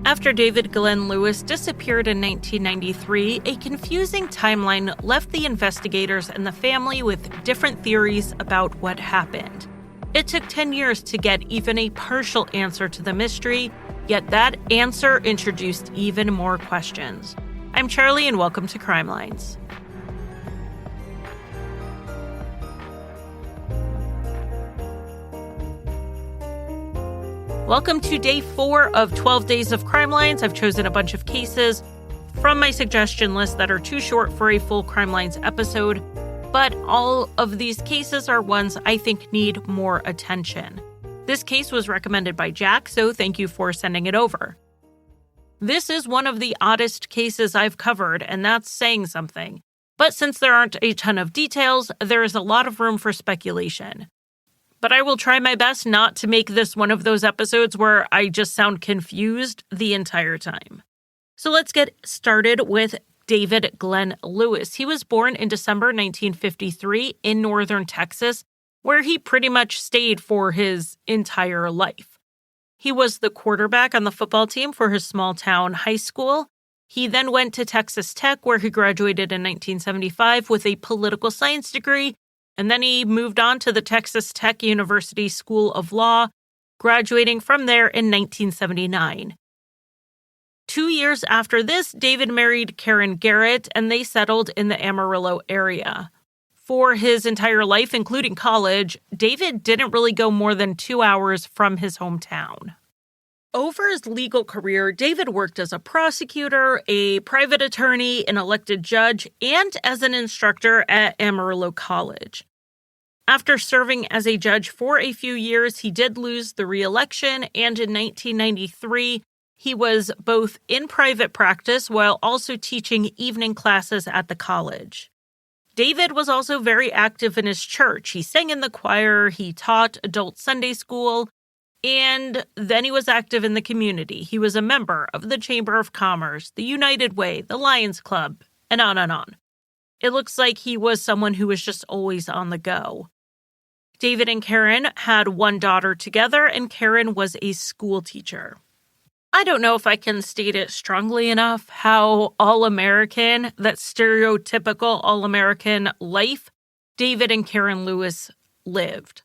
After David Glenn Lewis disappeared in 1993, a confusing timeline left the investigators and the family with different theories about what happened. It took 10 years to get even a partial answer to the mystery, yet that answer introduced even more questions. I'm Charlie, and welcome to Crime Lines. Welcome to day 4 of 12 days of Crime Lines. I've chosen a bunch of cases from my suggestion list that are too short for a full Crime Lines episode, but all of these cases are ones I think need more attention. This case was recommended by Jack, so thank you for sending it over. This is one of the oddest cases I've covered, and that's saying something. But since there aren't a ton of details, there is a lot of room for speculation. But I will try my best not to make this one of those episodes where I just sound confused the entire time. So let's get started with David Glenn Lewis. He was born in December 1953 in northern Texas, where he pretty much stayed for his entire life. He was the quarterback on the football team for his small town high school. He then went to Texas Tech, where he graduated in 1975 with a political science degree. And then he moved on to the Texas Tech University School of Law, graduating from there in 1979. 2 years after this, David married Karen Garrett, and they settled in the Amarillo area. For his entire life, including college, David didn't really go more than 2 hours from his hometown. Over his legal career, David worked as a prosecutor, a private attorney, an elected judge, and as an instructor at Amarillo College. After serving as a judge for a few years, he did lose the re-election, and in 1993, he was both in private practice while also teaching evening classes at the college. David was also very active in his church. He sang in the choir, he taught adult Sunday school, and then he was active in the community. He was a member of the Chamber of Commerce, the United Way, the Lions Club, and on and on. It looks like he was someone who was just always on the go. David and Karen had one daughter together, and Karen was a school teacher. I don't know if I can state it strongly enough how all-American, that stereotypical all-American life, David and Karen Lewis lived.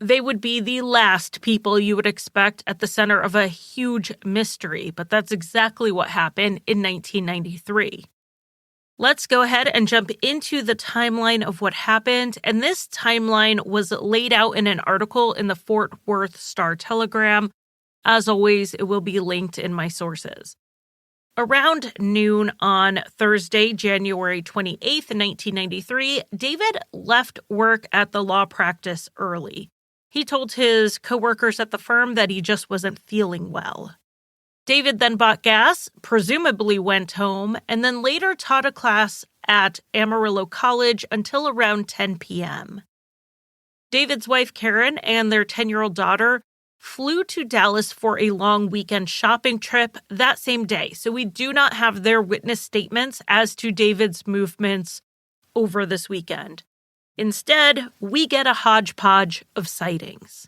They would be the last people you would expect at the center of a huge mystery, but that's exactly what happened in 1993. Let's go ahead and jump into the timeline of what happened, and this timeline was laid out in an article in the Fort Worth Star-Telegram. As always, it will be linked in my sources. Around noon on Thursday, January 28th, 1993, David left work at the law practice early. He told his coworkers at the firm that he just wasn't feeling well. David then bought gas, presumably went home, and then later taught a class at Amarillo College until around 10 p.m. David's wife, Karen, and their 10-year-old daughter flew to Dallas for a long weekend shopping trip that same day, so we do not have their witness statements as to David's movements over this weekend. Instead, we get a hodgepodge of sightings.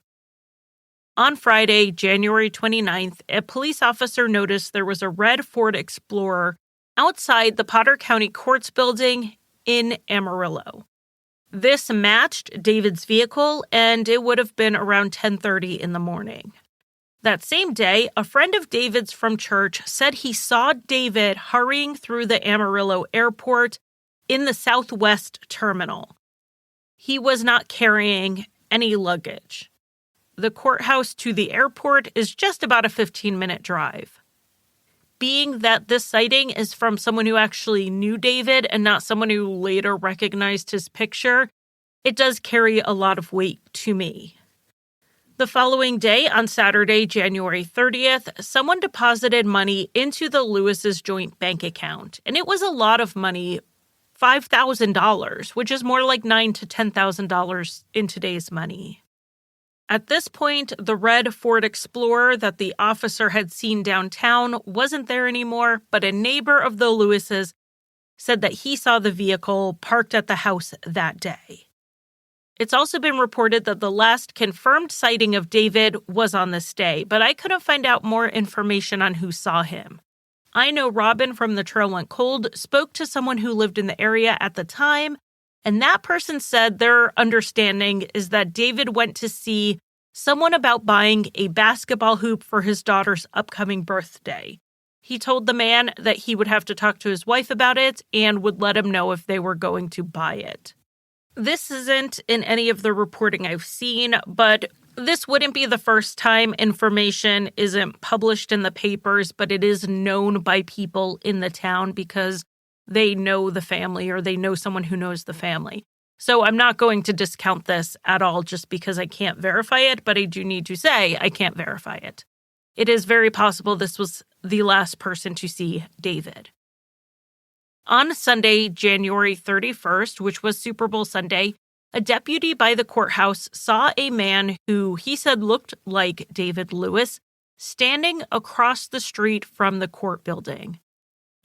On Friday, January 29th, a police officer noticed there was a red Ford Explorer outside the Potter County Courts building in Amarillo. This matched David's vehicle, and it would have been around 10:30 in the morning. That same day, a friend of David's from church said he saw David hurrying through the Amarillo airport in the Southwest terminal. He was not carrying any luggage. The courthouse to the airport is just about a 15-minute drive. Being that this sighting is from someone who actually knew David and not someone who later recognized his picture, it does carry a lot of weight to me. The following day, on Saturday, January 30th, someone deposited money into the Lewis's joint bank account, and it was a lot of money, $5,000, which is more like $9,000 to $10,000 in today's money. At this point, the red Ford Explorer that the officer had seen downtown wasn't there anymore, but a neighbor of the Lewis's said that he saw the vehicle parked at the house that day. It's also been reported that the last confirmed sighting of David was on this day, but I couldn't find out more information on who saw him. I know Robin from The Trail Went Cold spoke to someone who lived in the area at the time, and that person said their understanding is that David went to see someone about buying a basketball hoop for his daughter's upcoming birthday. He told the man that he would have to talk to his wife about it and would let him know if they were going to buy it. This isn't in any of the reporting I've seen, but this wouldn't be the first time information isn't published in the papers, but it is known by people in the town because they know the family or they know someone who knows the family. So I'm not going to discount this at all just because I can't verify it, but I do need to say I can't verify it. It is very possible this was the last person to see David. On Sunday, January 31st, which was Super Bowl Sunday, a deputy by the courthouse saw a man who he said looked like David Lewis standing across the street from the court building.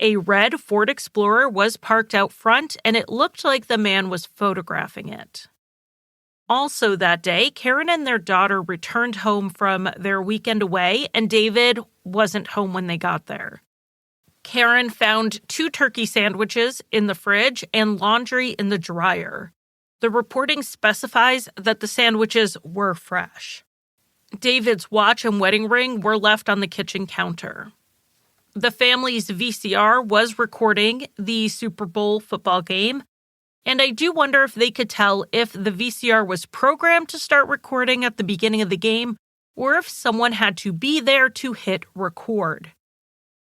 A red Ford Explorer was parked out front, and it looked like the man was photographing it. Also that day, Karen and their daughter returned home from their weekend away, and David wasn't home when they got there. Karen found 2 turkey sandwiches in the fridge and laundry in the dryer. The reporting specifies that the sandwiches were fresh. David's watch and wedding ring were left on the kitchen counter. The family's VCR was recording the Super Bowl football game, and I do wonder if they could tell if the VCR was programmed to start recording at the beginning of the game or if someone had to be there to hit record.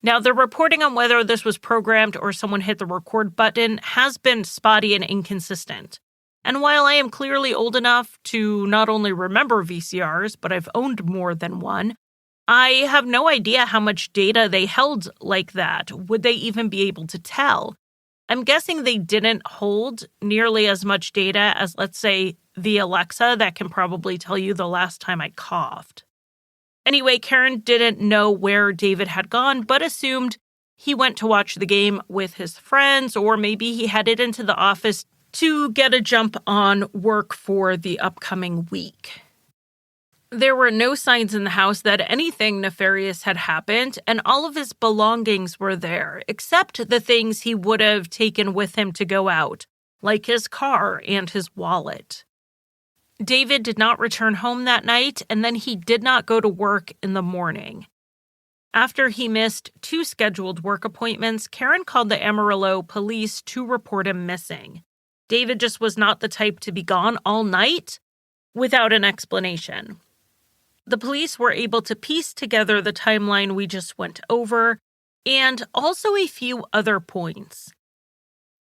Now, the reporting on whether this was programmed or someone hit the record button has been spotty and inconsistent. And while I am clearly old enough to not only remember VCRs, but I've owned more than one, I have no idea how much data they held like that. Would they even be able to tell? I'm guessing they didn't hold nearly as much data as, let's say, the Alexa that can probably tell you the last time I coughed. Anyway, Karen didn't know where David had gone, but assumed he went to watch the game with his friends, or maybe he headed into the office to get a jump on work for the upcoming week. There were no signs in the house that anything nefarious had happened, and all of his belongings were there, except the things he would have taken with him to go out, like his car and his wallet. David did not return home that night, and then he did not go to work in the morning. After he missed 2 scheduled work appointments, Karen called the Amarillo police to report him missing. David just was not the type to be gone all night without an explanation. The police were able to piece together the timeline we just went over, and also a few other points.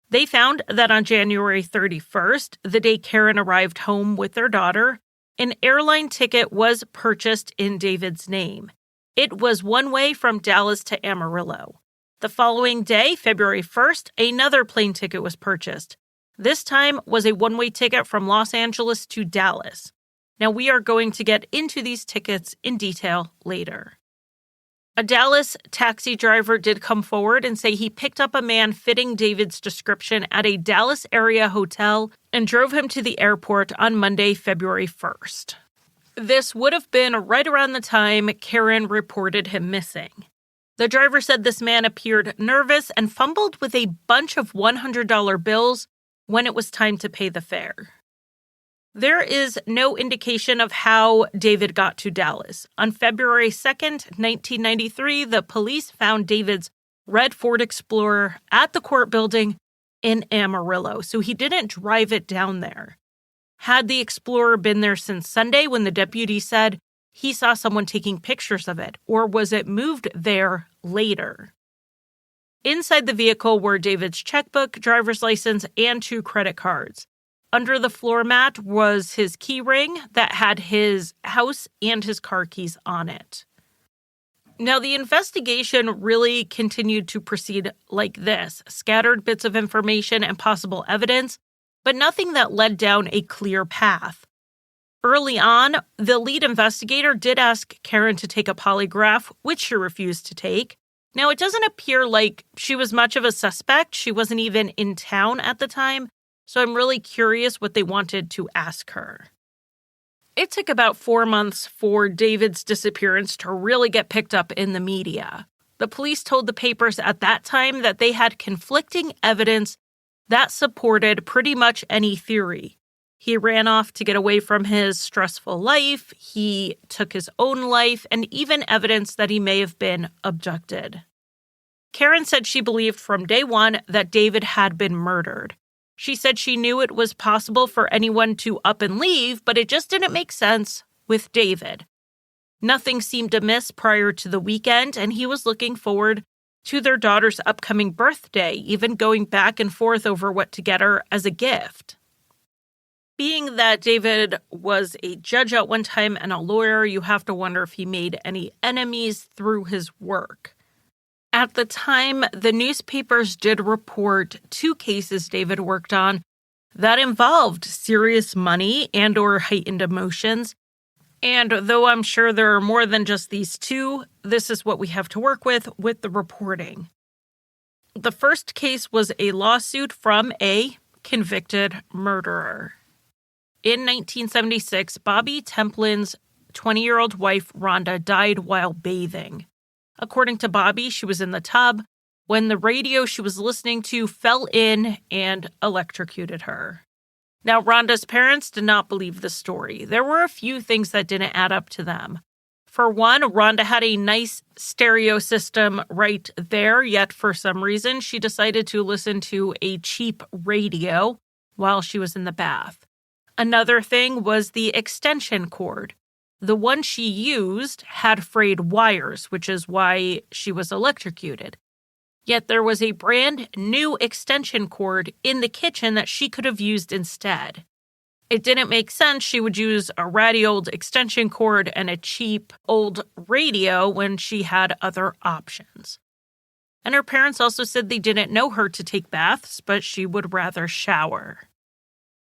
They found that on January 31st, the day Karen arrived home with their daughter, an airline ticket was purchased in David's name. It was one way from Dallas to Amarillo. The following day, February 1st, another plane ticket was purchased. This time was a one-way ticket from Los Angeles to Dallas. Now, we are going to get into these tickets in detail later. A Dallas taxi driver did come forward and say he picked up a man fitting David's description at a Dallas area hotel and drove him to the airport on Monday, February 1st. This would have been right around the time Karen reported him missing. The driver said this man appeared nervous and fumbled with a bunch of $100 bills when it was time to pay the fare. There is no indication of how David got to Dallas. On February 2nd, 1993, the police found David's red Ford Explorer at the court building in Amarillo, so he didn't drive it down there. Had the Explorer been there since Sunday when the deputy said he saw someone taking pictures of it, or was it moved there later? Inside the vehicle were David's checkbook, driver's license, and 2 credit cards. Under the floor mat was his key ring that had his house and his car keys on it. Now, the investigation really continued to proceed like this: scattered bits of information and possible evidence, but nothing that led down a clear path. Early on, the lead investigator did ask Karen to take a polygraph, which she refused to take. Now, it doesn't appear like she was much of a suspect. She wasn't even in town at the time. so I'm really curious what they wanted to ask her. It took about 4 months for David's disappearance to really get picked up in the media. The police told the papers at that time that they had conflicting evidence that supported pretty much any theory. He ran off to get away from his stressful life, he took his own life, and even evidence that he may have been abducted. Karen said she believed from day one that David had been murdered. She said she knew it was possible for anyone to up and leave, but it just didn't make sense with David. Nothing seemed amiss prior to the weekend, and he was looking forward to their daughter's upcoming birthday, even going back and forth over what to get her as a gift. Being that David was a judge at one time and a lawyer, you have to wonder if he made any enemies through his work. At the time, the newspapers did report 2 cases David worked on that involved serious money and/or heightened emotions. And though I'm sure there are more than just these 2, this is what we have to work with the reporting. The first case was a lawsuit from a convicted murderer. In 1976, Bobby Templin's 20-year-old wife, Rhonda, died while bathing. According to Bobby, she was in the tub when the radio she was listening to fell in and electrocuted her. Now, Rhonda's parents did not believe the story. There were a few things that didn't add up to them. For one, Rhonda had a nice stereo system right there, yet for some reason, she decided to listen to a cheap radio while she was in the bath. Another thing was the extension cord. The one she used had frayed wires, which is why she was electrocuted. Yet there was a brand new extension cord in the kitchen that she could have used instead. It didn't make sense she would use a ratty old extension cord and a cheap old radio when she had other options. And her parents also said they didn't know her to take baths, but she would rather shower.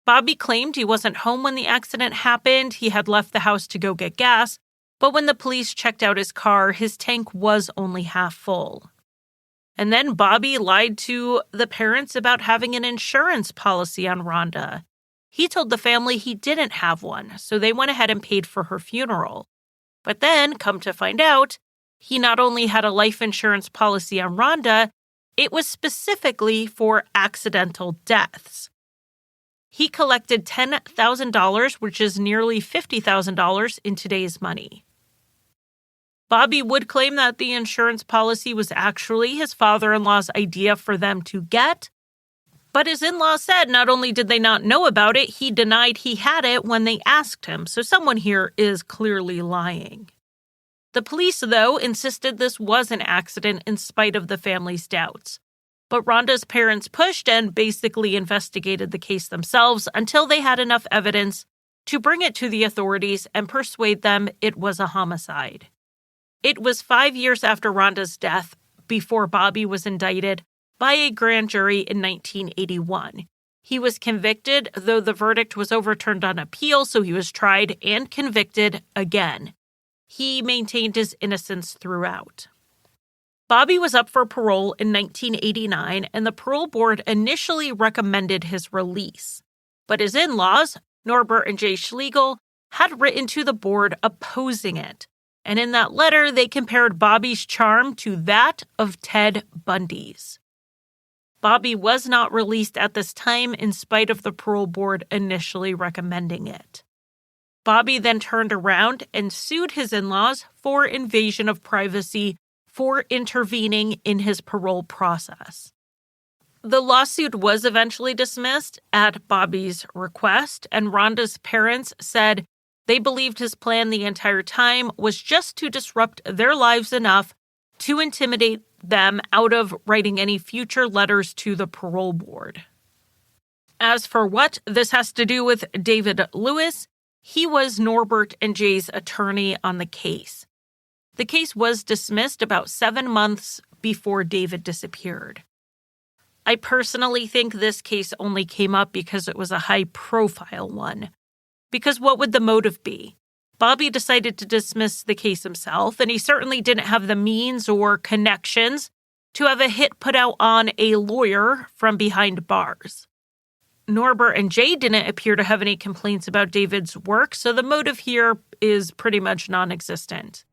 Bobby claimed he wasn't home when the accident happened. He had left the house to go get gas, but when the police checked out his car, his tank was only half full. And then Bobby lied to the parents about having an insurance policy on Rhonda. He told the family he didn't have one, so they went ahead and paid for her funeral. But then, come to find out, he not only had a life insurance policy on Rhonda, it was specifically for accidental deaths. He collected $10,000, which is nearly $50,000 in today's money. Bobby would claim that the insurance policy was actually his father-in-law's idea for them to get, but his in-laws said not only did they not know about it, he denied he had it when they asked him, so someone here is clearly lying. The police, though, insisted this was an accident in spite of the family's doubts. But Rhonda's parents pushed and basically investigated the case themselves until they had enough evidence to bring it to the authorities and persuade them it was a homicide. It was 5 years after Rhonda's death before Bobby was indicted by a grand jury in 1981. He was convicted, though the verdict was overturned on appeal, so he was tried and convicted again. He maintained his innocence throughout. Bobby was up for parole in 1989, and the parole board initially recommended his release. But his in-laws, Norbert and Jay Schlegel, had written to the board opposing it. And in that letter, they compared Bobby's charm to that of Ted Bundy's. Bobby was not released at this time in spite of the parole board initially recommending it. Bobby then turned around and sued his in-laws for invasion of privacy for intervening in his parole process. The lawsuit was eventually dismissed at Bobby's request, and Rhonda's parents said they believed his plan the entire time was just to disrupt their lives enough to intimidate them out of writing any future letters to the parole board. As for what this has to do with David Lewis, he was Norbert and Jay's attorney on the case. The case was dismissed about 7 months before David disappeared. I personally think this case only came up because it was a high-profile one. Because what would the motive be? Bobby decided to dismiss the case himself, and he certainly didn't have the means or connections to have a hit put out on a lawyer from behind bars. Norbert and Jay didn't appear to have any complaints about David's work, so the motive here is pretty much non-existent.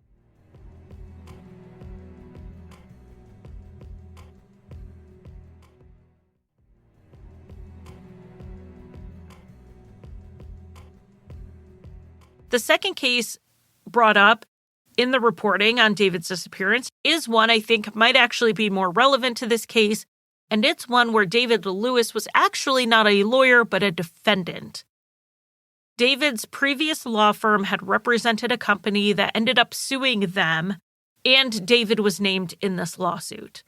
The second case brought up in the reporting on David's disappearance is one I think might actually be more relevant to this case, and it's one where David Lewis was actually not a lawyer but a defendant. David's previous law firm had represented a company that ended up suing them, and David was named in this lawsuit.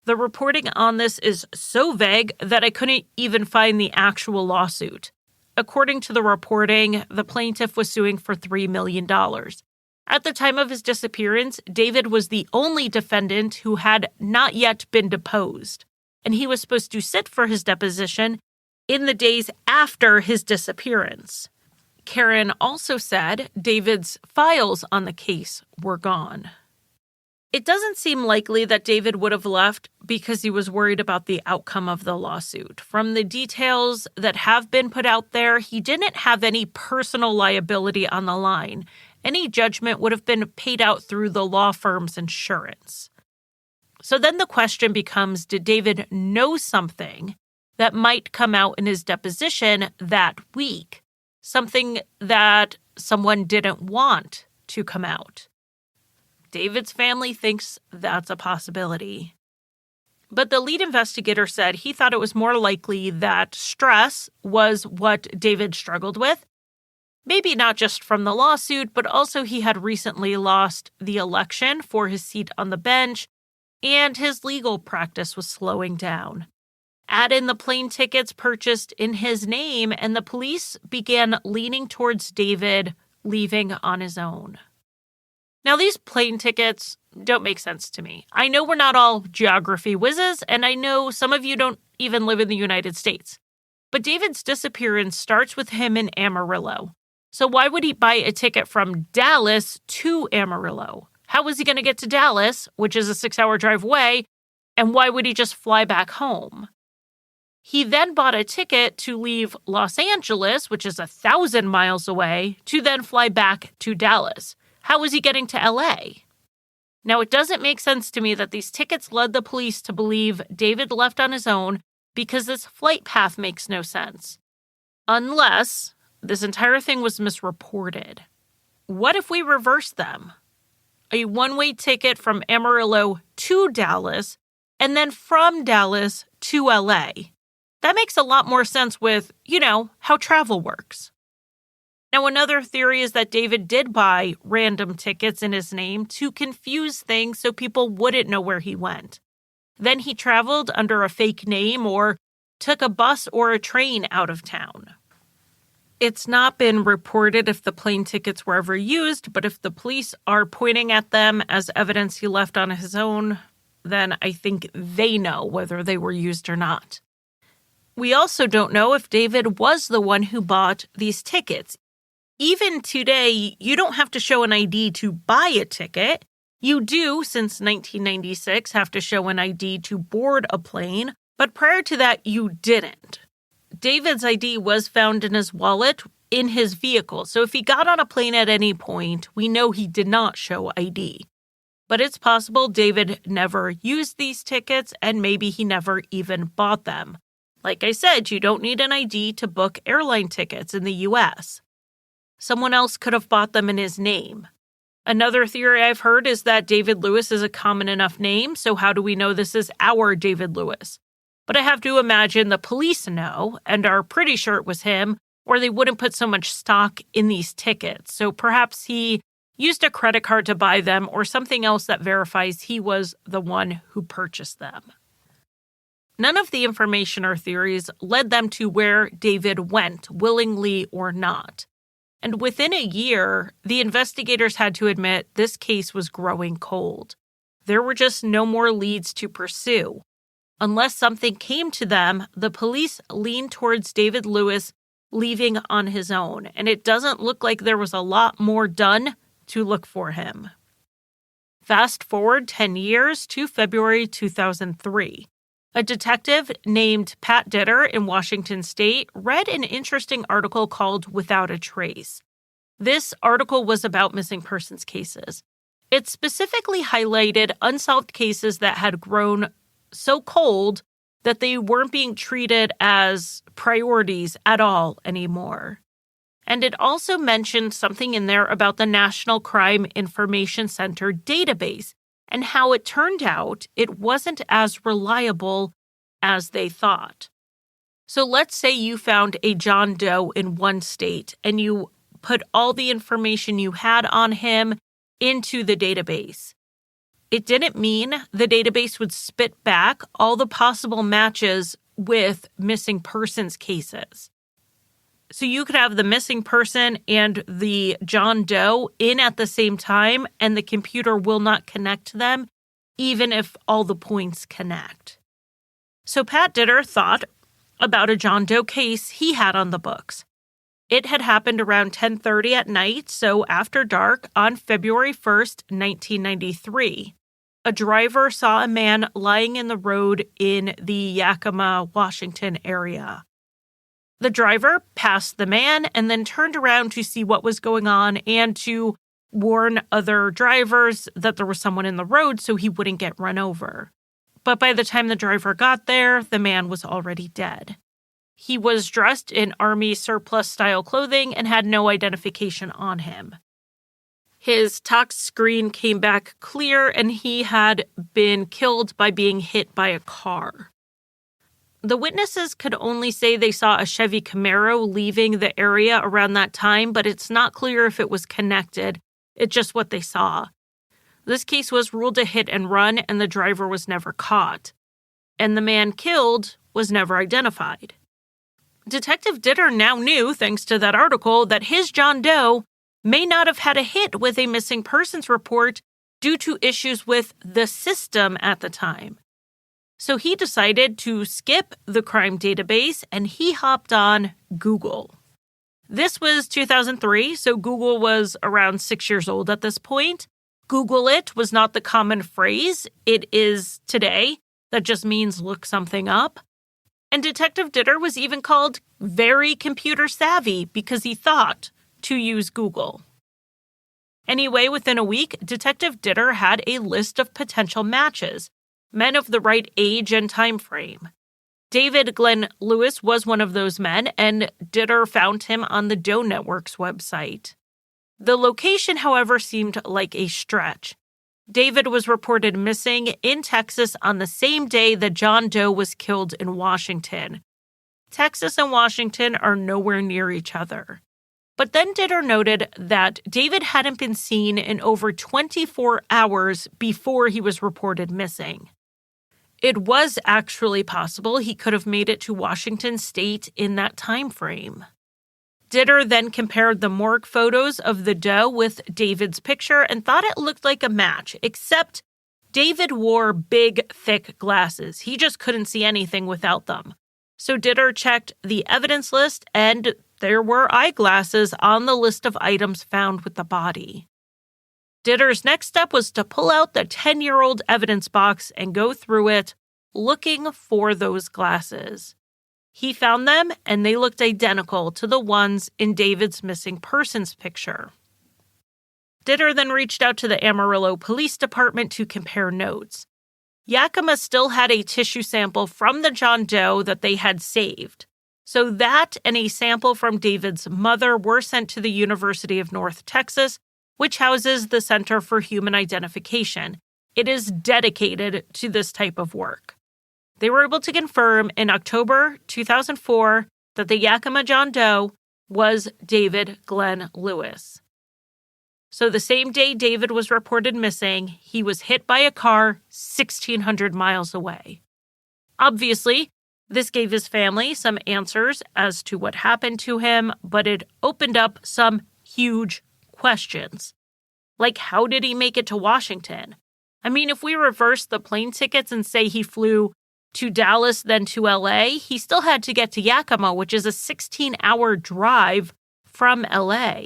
The reporting on this is so vague that I couldn't even find the actual lawsuit. According to the reporting, the plaintiff was suing for $3 million. At the time of his disappearance, David was the only defendant who had not yet been deposed, and he was supposed to sit for his deposition in the days after his disappearance. Karen also said David's files on the case were gone. It doesn't seem likely that David would have left because he was worried about the outcome of the lawsuit. From the details that have been put out there, he didn't have any personal liability on the line. Any judgment would have been paid out through the law firm's insurance. So then the question becomes, did David know something that might come out in his deposition that week? Something that someone didn't want to come out? David's family thinks that's a possibility. But the lead investigator said he thought it was more likely that stress was what David struggled with. Maybe not just from the lawsuit, but also he had recently lost the election for his seat on the bench, and his legal practice was slowing down. Add in the plane tickets purchased in his name, and the police began leaning towards David leaving on his own. Now, these plane tickets don't make sense to me. I know we're not all geography whizzes, and I know some of you don't even live in the United States. But David's disappearance starts with him in Amarillo. So why would he buy a ticket from Dallas to Amarillo? How was he going to get to Dallas, which is a 6-hour drive away, and why would he just fly back home? He then bought a ticket to leave Los Angeles, which is 1,000 miles away, to then fly back to Dallas. How was he getting to LA? Now, it doesn't make sense to me that these tickets led the police to believe David left on his own because this flight path makes no sense. Unless this entire thing was misreported. What if we reverse them? A one-way ticket from Amarillo to Dallas and then from Dallas to LA. That makes a lot more sense with, how travel works. Now, another theory is that David did buy random tickets in his name to confuse things so people wouldn't know where he went. Then he traveled under a fake name or took a bus or a train out of town. It's not been reported if the plane tickets were ever used, but if the police are pointing at them as evidence he left on his own, then I think they know whether they were used or not. We also don't know if David was the one who bought these tickets. Even today, you don't have to show an ID to buy a ticket. You do, since 1996, have to show an ID to board a plane, but prior to that, you didn't. David's ID was found in his wallet in his vehicle, so if he got on a plane at any point, we know he did not show ID. But it's possible David never used these tickets, and maybe he never even bought them. Like I said, you don't need an ID to book airline tickets in the U.S. Someone else could have bought them in his name. Another theory I've heard is that David Lewis is a common enough name, so how do we know this is our David Lewis? But I have to imagine the police know and are pretty sure it was him, or they wouldn't put so much stock in these tickets. So perhaps he used a credit card to buy them or something else that verifies he was the one who purchased them. None of the information or theories led them to where David went, willingly or not. And within a year, the investigators had to admit this case was growing cold. There were just no more leads to pursue. Unless something came to them, the police leaned towards David Lewis leaving on his own, and it doesn't look like there was a lot more done to look for him. Fast forward 10 years to February 2003. A detective named Pat Ditter in Washington State read an interesting article called Without a Trace. This article was about missing persons cases. It specifically highlighted unsolved cases that had grown so cold that they weren't being treated as priorities at all anymore. And it also mentioned something in there about the National Crime Information Center database and how it turned out it wasn't as reliable as they thought. So let's say you found a John Doe in one state and you put all the information you had on him into the database. It didn't mean the database would spit back all the possible matches with missing persons cases. So you could have the missing person and the John Doe in at the same time, and the computer will not connect them, even if all the points connect. So Pat Ditter thought about a John Doe case he had on the books. It had happened around 10:30 at night, so after dark, on February 1st, 1993. A driver saw a man lying in the road in the Yakima, Washington area. The driver passed the man and then turned around to see what was going on and to warn other drivers that there was someone in the road so he wouldn't get run over. But by the time the driver got there, the man was already dead. He was dressed in Army surplus-style clothing and had no identification on him. His tox screen came back clear, and he had been killed by being hit by a car. The witnesses could only say they saw a Chevy Camaro leaving the area around that time, but it's not clear if it was connected. It's just what they saw. This case was ruled a hit and run, and the driver was never caught. And the man killed was never identified. Detective Ditter now knew, thanks to that article, that his John Doe may not have had a hit with a missing persons report due to issues with the system at the time. So he decided to skip the crime database and he hopped on Google. This was 2003, so Google was around 6 years old at this point. Google it was not the common phrase it is today. That just means look something up. And Detective Ditter was even called very computer savvy because he thought to use Google. Anyway, within a week, Detective Ditter had a list of potential matches, men of the right age and time frame. David Glenn Lewis was one of those men, and Ditter found him on the Doe Network's website. The location, however, seemed like a stretch. David was reported missing in Texas on the same day that John Doe was killed in Washington. Texas and Washington are nowhere near each other. But then Ditter noted that David hadn't been seen in over 24 hours before he was reported missing. It was actually possible he could have made it to Washington State in that time frame. Ditter then compared the morgue photos of the Doe with David's picture and thought it looked like a match, except David wore big, thick glasses. He just couldn't see anything without them. So Ditter checked the evidence list, and there were eyeglasses on the list of items found with the body. Ditter's next step was to pull out the 10-year-old evidence box and go through it, looking for those glasses. He found them, and they looked identical to the ones in David's missing persons picture. Ditter then reached out to the Amarillo Police Department to compare notes. Yakima still had a tissue sample from the John Doe that they had saved. So that and a sample from David's mother were sent to the University of North Texas, which houses the Center for Human Identification. It is dedicated to this type of work. They were able to confirm in October 2004 that the Yakima John Doe was David Glenn Lewis. So the same day David was reported missing, he was hit by a car 1,600 miles away. Obviously, this gave his family some answers as to what happened to him, but it opened up some huge questions. Like, how did he make it to Washington? I mean, if we reverse the plane tickets and say he flew to Dallas, then to LA, he still had to get to Yakima, which is a 16-hour drive from LA.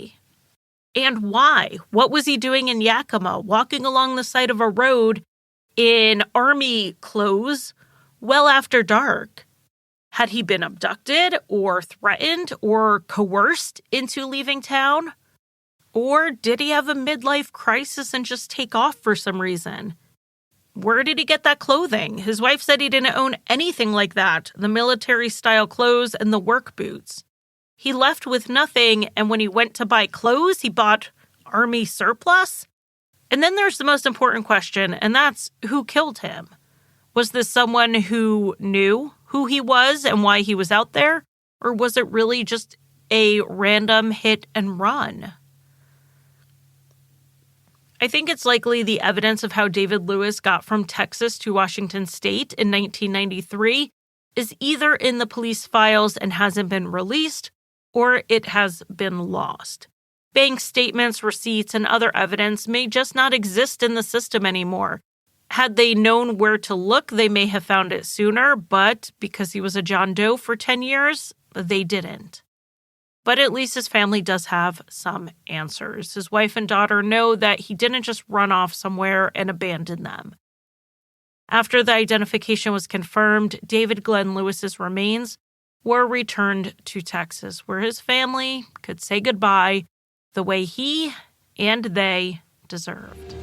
And why? What was he doing in Yakima, walking along the side of a road in army clothes well after dark. Had he been abducted or threatened or coerced into leaving town? Or did he have a midlife crisis and just take off for some reason? Where did he get that clothing? His wife said he didn't own anything like that, the military-style clothes and the work boots. He left with nothing, and when he went to buy clothes, he bought army surplus? And then there's the most important question, and that's who killed him? Was this someone who knew who he was and why he was out there? Or was it really just a random hit and run? I think it's likely the evidence of how David Lewis got from Texas to Washington State in 1993 is either in the police files and hasn't been released, or it has been lost. Bank statements, receipts, and other evidence may just not exist in the system anymore. Had they known where to look, they may have found it sooner, but because he was a John Doe for 10 years, they didn't. But at least his family does have some answers. His wife and daughter know that he didn't just run off somewhere and abandon them. After the identification was confirmed, David Glenn Lewis's remains were returned to Texas, where his family could say goodbye the way he and they deserved.